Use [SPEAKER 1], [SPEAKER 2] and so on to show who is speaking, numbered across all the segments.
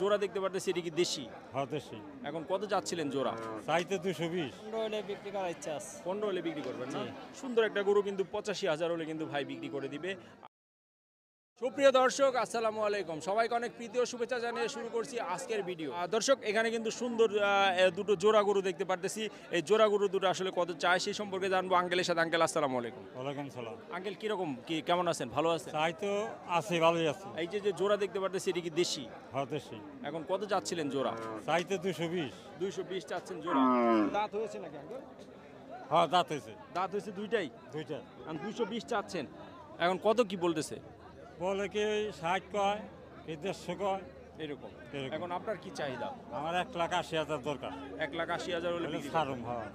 [SPEAKER 1] জোড়া দেখতে পারতেছি, এটা কি দেশি?
[SPEAKER 2] হ্যাঁ দেশি।
[SPEAKER 1] এখন কত যাচ্ছিলেন জোড়া?
[SPEAKER 2] চাইতে 220।
[SPEAKER 3] 15 হলে বিক্রি করার ইচ্ছা আছে।
[SPEAKER 1] 15 হলে বিক্রি করবেন না? সুন্দর একটা গরু কিন্তু 85,000 হলে কিন্তু ভাই বিক্রি করে দিবে। সুপ্রিয় দর্শক, আসসালামু আলাইকুম। সবাইকে অনেক প্রীতি ও শুভেচ্ছা জানিয়ে শুরু করছি আজকের ভিডিও। দর্শক, এখানে কিন্তু সুন্দর দুটো জোড়া গরু দেখতে পারতেছি। এই জোড়া গরু দুটো আসলে কত চায় সেই সম্পর্কে জানবো আঙ্কেলের সাথে। আঙ্কেল আসসালামু আলাইকুম।
[SPEAKER 2] ওয়ালাইকুম সালাম।
[SPEAKER 1] আঙ্কেল কিরকম, কেমন আছেন? ভালো আছেন?
[SPEAKER 2] চাই তো আছে, ভালোই আছে।
[SPEAKER 1] এই যে জোড়া দেখতে পারতেছি, এটা কি দেশি?
[SPEAKER 2] হ্যাঁ দেশি।
[SPEAKER 1] এখন কত যাচ্ছিলেন জোড়া?
[SPEAKER 2] চাইতে 220।
[SPEAKER 1] 220 চাচ্ছেন জোড়া। দাঁত হয়েছে নাকি আঙ্কেল?
[SPEAKER 2] হ্যাঁ দাঁত হয়েছে।
[SPEAKER 1] দাঁত হয়েছে দুইটাই?
[SPEAKER 2] দুইটা।
[SPEAKER 1] 220 চাচ্ছেন। এখন কত কি বলতেছে?
[SPEAKER 2] বলে কি 60 কয়, কি 150 কয়
[SPEAKER 1] এরকম।
[SPEAKER 2] এরকম।
[SPEAKER 1] এখন আপনার কি চাহিদা?
[SPEAKER 2] আমার 1,80,000 দরকার।
[SPEAKER 1] 1,80,000 হলে বিক্রি করবেন?
[SPEAKER 2] ছাড়ুম। হ্যাঁ।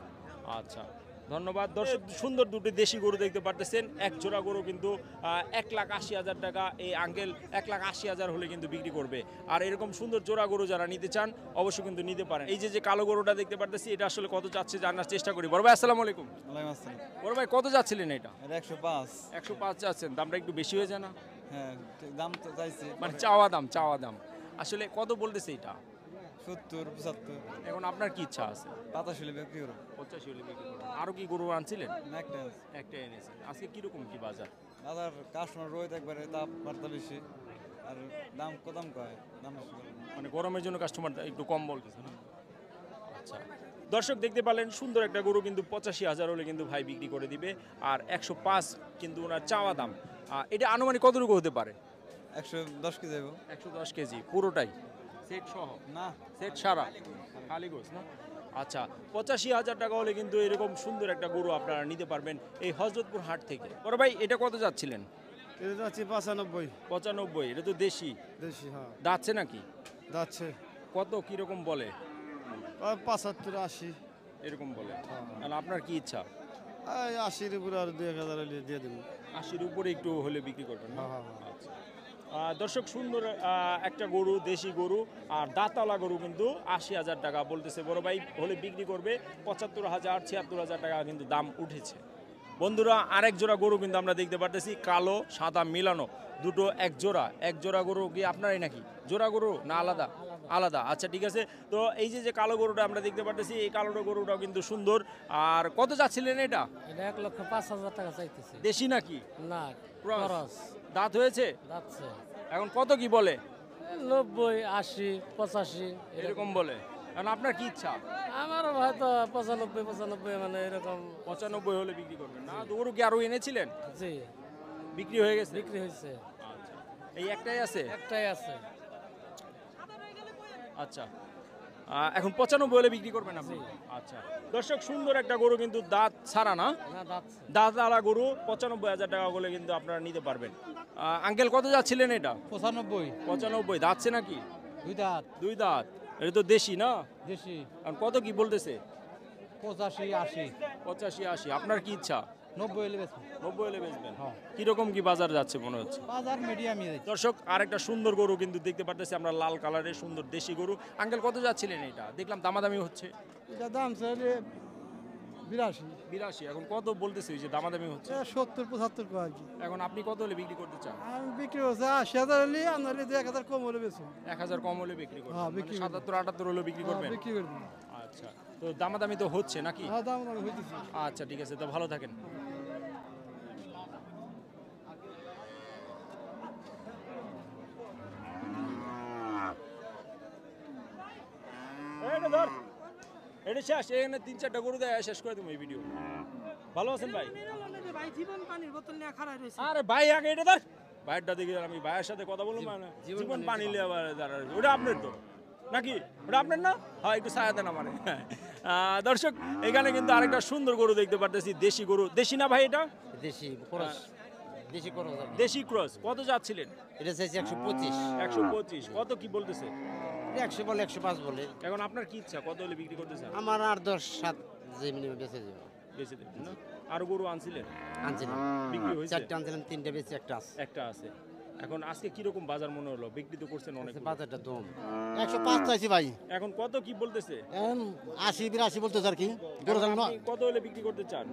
[SPEAKER 1] আচ্ছা, ধন্যবাদ। দর্শক, সুন্দর দুটো দেশি গরু দেখতে পারতেছেন। এক জোড়া গরু কিন্তু 1,80,000 টাকা। এই আঙ্কেল 1,80,000 হলে কিন্তু বিক্রি করবে। আর এরকম সুন্দর জোড়া গরু যারা নিতে চান অবশ্যই কিন্তু নিতে পারেন। এই যে কালো গরুটা দেখতে পারতেছি, এটা আসলে কত যাচ্ছে জানার চেষ্টা করি। বড় ভাই আসসালামু আলাইকুম।
[SPEAKER 3] ওয়ালাইকুম আসসালাম।
[SPEAKER 1] বড় ভাই কত যাচ্ছিলেন এটা?
[SPEAKER 3] এটা 105।
[SPEAKER 1] 105 যাচ্ছেন। দামটা একটু বেশি হয়ে যায় না?
[SPEAKER 3] হ্যাঁ, দাম তো চাইছি
[SPEAKER 1] মানে চাওয়া দাম আসলে কত বলতেছে এটা?
[SPEAKER 3] 70 75।
[SPEAKER 1] এখন আপনার কি ইচ্ছা আছে?
[SPEAKER 3] 85 হলে বিক্রি করব।
[SPEAKER 1] 85 হলে বিক্রি করবেন। আরো কি গরু আনছিলেন?
[SPEAKER 3] না, একটা আছে।
[SPEAKER 1] একটা এনেছেন। আজকে কিরকম কি বাজার?
[SPEAKER 3] বাজার কাস্টমার রোহিত একবারে তাপমাত্রা বেশি, আর দাম কদম কয়, দাম বেশি করে।
[SPEAKER 1] মানে গরমের জন্য কাস্টমার একটু কম বলতেছে না? আচ্ছা, দর্শক দেখতে পারলেন সুন্দর একটা গরু কিন্তু 85,000 হলে কিন্তু ভাই বিক্রি করে দিবে। আর 105 কিন্তু ওনার চাওয়া দাম। এটা আনুমানিক কতটুকু হতে পারে?
[SPEAKER 3] 110 কেজি যাবো।
[SPEAKER 1] 110 কেজি পুরোটাই সেট সহ?
[SPEAKER 3] না,
[SPEAKER 1] সেট সারা খালি গোস না? আচ্ছা, 85,000 টাকা হলে কিন্তু এরকম সুন্দর একটা গরু আপনারা নিতে পারবেন এই হযরতপুর হাট থেকে। বড় ভাই এটা কত যাচ্ছিলেন?
[SPEAKER 4] এটা যাচ্ছে 95।
[SPEAKER 1] 95? এটা তো দেশি।
[SPEAKER 4] দেশি, হ্যাঁ।
[SPEAKER 1] দাচ্ছে নাকি?
[SPEAKER 4] যাচ্ছে
[SPEAKER 1] কত কিরকম বলে?
[SPEAKER 4] 75 80।
[SPEAKER 1] এরকম বলে। আর আপনার কি ইচ্ছা?
[SPEAKER 4] 80-র উপরে আর 2,000 হলে দিয়ে দেবো।
[SPEAKER 1] 80-র উপরে একটু হলে বিক্রি করবেন না?
[SPEAKER 4] হ্যাঁ, হ্যাঁ।
[SPEAKER 1] আচ্ছা। দর্শক, সুন্দর একটা গরু, দেশি গরু আর দাঁতালা গরু কিন্তু 80,000 টাকা বলতেছে বড় ভাই। হলে বিক্রি করবে 75,000 76,000 টাকা কিন্তু দাম উঠেছে। বন্ধুরা, আরেক জোড়া গরু কিন্তু আমরা দেখতে পারতেছি, কালো সাদা মিলানো দুটো এক জোড়া গরু কি আপনারই নাকি? জোড়া গরু না আলাদা? আলাদা। আচ্ছা ঠিক আছে। তো এই যে কালো গরুটা আমরা দেখতে পারতেছি, এই কালো গরুটাও কিন্তু সুন্দর। আর কত যাচ্ছিলেন এটা?
[SPEAKER 5] এটা 1,05,000 টাকা চাইতেছে।
[SPEAKER 1] দেশি নাকি?
[SPEAKER 5] না,
[SPEAKER 1] ক্রস?
[SPEAKER 5] খরচ
[SPEAKER 1] দাঁত হয়েছে?
[SPEAKER 5] যাচ্ছে
[SPEAKER 1] এখন কত কি বলে?
[SPEAKER 5] 90 80 85
[SPEAKER 1] এরকম বলে। কারণ আপনার কি ইচ্ছা?
[SPEAKER 5] আমারও হয়তো 95 মানে এরকম।
[SPEAKER 1] 95 হলে বিক্রি করবেন না? গরু কি আরো এনেছিলেন?
[SPEAKER 5] জি,
[SPEAKER 1] বিক্রি হয়ে গেছে?
[SPEAKER 5] বিক্রি হয়েছে।
[SPEAKER 1] আচ্ছা, এই একটাই আছে?
[SPEAKER 5] একটাই আছে।
[SPEAKER 1] আচ্ছা, এখন 95 হলে বিক্রি করবেন আপনি? আচ্ছা, দর্শক, সুন্দর একটা গরু কিন্তু দাঁত ছাড়া না?
[SPEAKER 5] না, যাচ্ছে।
[SPEAKER 1] দাঁতওয়ালা গরু 95,000 টাকা বলে কিন্তু আপনারা নিতে পারবেন। আঙ্কেল কত যাচ্ছিলেন এটা?
[SPEAKER 5] 95
[SPEAKER 1] 95? দাঁতছে নাকি?
[SPEAKER 5] 2 দাঁত।
[SPEAKER 1] 2 দাঁত। এটা তো দেশি না?
[SPEAKER 5] দেশি।
[SPEAKER 1] এখন কত কি বলতেছে?
[SPEAKER 5] 85 80
[SPEAKER 1] 85 80? আপনার কি ইচ্ছা?
[SPEAKER 5] 90 হলে বেচবো।
[SPEAKER 1] 90 হলে বেচবেন?
[SPEAKER 5] হ্যাঁ।
[SPEAKER 1] কিরকম কি বাজার যাচ্ছে মনে হচ্ছে?
[SPEAKER 5] বাজার মিডিয়ামই যাচ্ছে।
[SPEAKER 1] দর্শক, আরেকটা সুন্দর গরু কিন্তু দেখতে পারতেছি আমরা, লাল কালারের সুন্দর দেশি গরু। আঙ্কেল কত যাচ্ছিলেন এটা? দেখলাম দামাদামি হচ্ছে।
[SPEAKER 4] এটা দাম চাইলে 82।
[SPEAKER 1] 82? এখন কত বলতেছে ওই যে দামাদামি হচ্ছে?
[SPEAKER 4] 70 75 কয় আর কি।
[SPEAKER 1] এখন আপনি কত হলে বিক্রি করতে চান?
[SPEAKER 4] আমি বিক্রি হচ্ছে 80,000 হলে, আপনার 1,000 কম হলে বেশি।
[SPEAKER 1] 1,000 কম হলে বিক্রি করবেন?
[SPEAKER 4] হ্যাঁ, বিক্রি করব।
[SPEAKER 1] 77 78 হলে বিক্রি করবেন?
[SPEAKER 4] বিক্রি করে দিন।
[SPEAKER 1] আচ্ছা, তো দামাদামি তো হচ্ছে নাকি?
[SPEAKER 4] হ্যাঁ, দাম হইতেছে।
[SPEAKER 1] আচ্ছা ঠিক আছে, তো ভালো থাকেন। এটা ধর, এটা শেষ। এখানে 3-4টা গরু দেয়, শেষ করে দেবো এই ভিডিও। ভালো আছেন ভাই?
[SPEAKER 5] জীবন পানির বোতল নিয়ে খাড়াই রয়েছে।
[SPEAKER 1] আরে ভাই, আগে এটা ধর। ভাইয়েরটা দেখি, আমি ভাইয়ের সাথে কথা বলবো। মানে জীবন পানি নিয়ে আবার দাঁড়ায়, ওটা আপনার তো নাকি? ওটা আপনার না? হ্যাঁ, একটু ছায়া দেন আমার। দর্শক, এখানে কিন্তু আরেকটা সুন্দর গরু দেখতে পারতেছি, দেশি গরু। দেশি না ভাই এটা?
[SPEAKER 5] দেশি খরচ। দেশি খরচ।
[SPEAKER 1] দেশি ক্রস। কত যাচ্ছিলেন?
[SPEAKER 5] এটা চাইছে 125।
[SPEAKER 1] 125? কত কি বলতেছে?
[SPEAKER 5] 100 বলে 105 বলে।
[SPEAKER 1] এখন আপনার কি ইচ্ছা, কত হলে বিক্রি করতে চান?
[SPEAKER 5] আমার আর 10 7 যে মিনিমাম বেঁচে যাবে।
[SPEAKER 1] বেঁচে দেবেন না? আর গরু আনছিলেন?
[SPEAKER 5] আনছিলাম,
[SPEAKER 1] বিক্রি হয়েছে?
[SPEAKER 5] 4টা আনছিলাম, 3টা বেঁচে একটা আছে।
[SPEAKER 1] একটা আছে। এখন আজকে কিরকম বাজার মনে হলো? বিক্রি তো করছেন অনেক।
[SPEAKER 5] বাজারটা দম 105 চাইছি ভাই।
[SPEAKER 1] এখন কত কি বলতেছে?
[SPEAKER 5] এখন 80 82 বলতে আর কি। গরু
[SPEAKER 1] এখন
[SPEAKER 5] চাল
[SPEAKER 1] আপনি কত হলে বিক্রি করতে চান?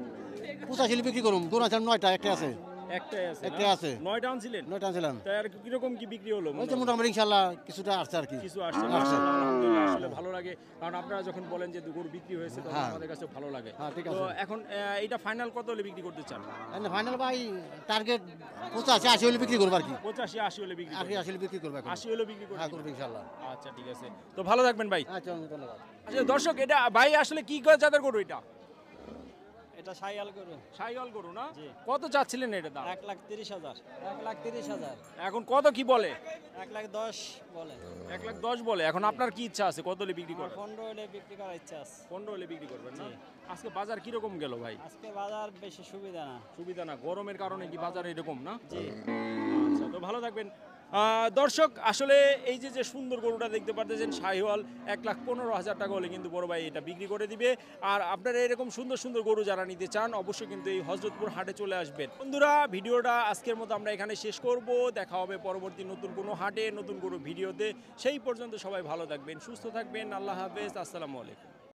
[SPEAKER 5] 85 বিক্রি করুম। গরু চাল 9টা, একটা আছে।
[SPEAKER 1] একটাই আছে
[SPEAKER 6] একটাই আছে।
[SPEAKER 1] 9টা আনছিলেন
[SPEAKER 6] 9টা আনছিলাম।
[SPEAKER 1] তার কিরকম কি বিক্রি হলো
[SPEAKER 6] ওই তো মোটামুটি ইনশাল্লাহ কিছুটা আসছে আর কি।
[SPEAKER 1] কিছু আসছে মাশাআল্লাহ, আলহামদুলিল্লাহ। আসলে ভালো লাগে কারণ আপনারা যখন বলেন যে গরু বিক্রি হয়েছে তখন
[SPEAKER 6] হ্যাঁ।
[SPEAKER 1] আমাদের কাছে ভালো লাগে।
[SPEAKER 6] হ্যাঁ, ঠিক
[SPEAKER 1] তো
[SPEAKER 6] আছে।
[SPEAKER 1] এখন এটা ফাইনাল কত হলে বিক্রি করতে চান?
[SPEAKER 6] ফাইনাল ভাই টার্গেট 85-80 হলে বিক্রি করবো আর কি।
[SPEAKER 1] 85-80 হলে বিক্রি করবেন?
[SPEAKER 6] 80 হলে বিক্রি করবো এখন।
[SPEAKER 1] 80 হলে বিক্রি
[SPEAKER 6] হ্যাঁ,
[SPEAKER 1] করবেন?
[SPEAKER 6] করবো ইনশাল্লাহ।
[SPEAKER 1] আচ্ছা ঠিক আছে, তো ভালো থাকবেন ভাই।
[SPEAKER 6] আচ্ছা, ধন্যবাদ।
[SPEAKER 1] আচ্ছা দর্শক, এটা ভাই আসলে কি জাতের গরু এটা?
[SPEAKER 5] এটা সাইয়াল গরু
[SPEAKER 1] শাইওয়াল গরু না?
[SPEAKER 5] জি।
[SPEAKER 1] কত চাচ্ছিলেন এটা দাম?
[SPEAKER 5] 1,30,000 1,30,000
[SPEAKER 1] এখন কত কি বলে?
[SPEAKER 5] 1,10,000 বলে
[SPEAKER 1] 1,10,000 বলে। এখন আপনার কি ইচ্ছা আছে, কত হলে বিক্রি করবেন?
[SPEAKER 5] 15 হলে বিক্রি করার ইচ্ছা আছে
[SPEAKER 1] 15 হলে বিক্রি করবেন না? আজকে বাজার কিরকম গেল ভাই?
[SPEAKER 5] আজকে বাজার বেশি সুবিধা না
[SPEAKER 1] সুবিধা না, গরমের কারণে কি বাজার এরকম না?
[SPEAKER 5] জি
[SPEAKER 1] আচ্ছা, তো ভালো থাকবেন। দর্শক, আসলে এই যে যে সুন্দর গরুটা দেখতে পারতেছেন শাহিওয়াল, 1,15,000 টাকা হলে কিন্তু বড় ভাই এটা বিক্রি করে দিবে। আর আপনারা এরকম সুন্দর সুন্দর গরু যারা নিতে চান অবশ্যই কিন্তু এই হযরতপুর হাটে চলে আসবেন। বন্ধুরা, ভিডিওটা আজকের মতো আমরা এখানে শেষ করব। দেখা হবে পরবর্তী নতুন কোনো হাটে নতুন কোনো ভিডিওতে। সেই পর্যন্ত সবাই ভালো থাকবেন, সুস্থ থাকবেন। আল্লাহ হাফেজ, আসসালামু আলাইকুম।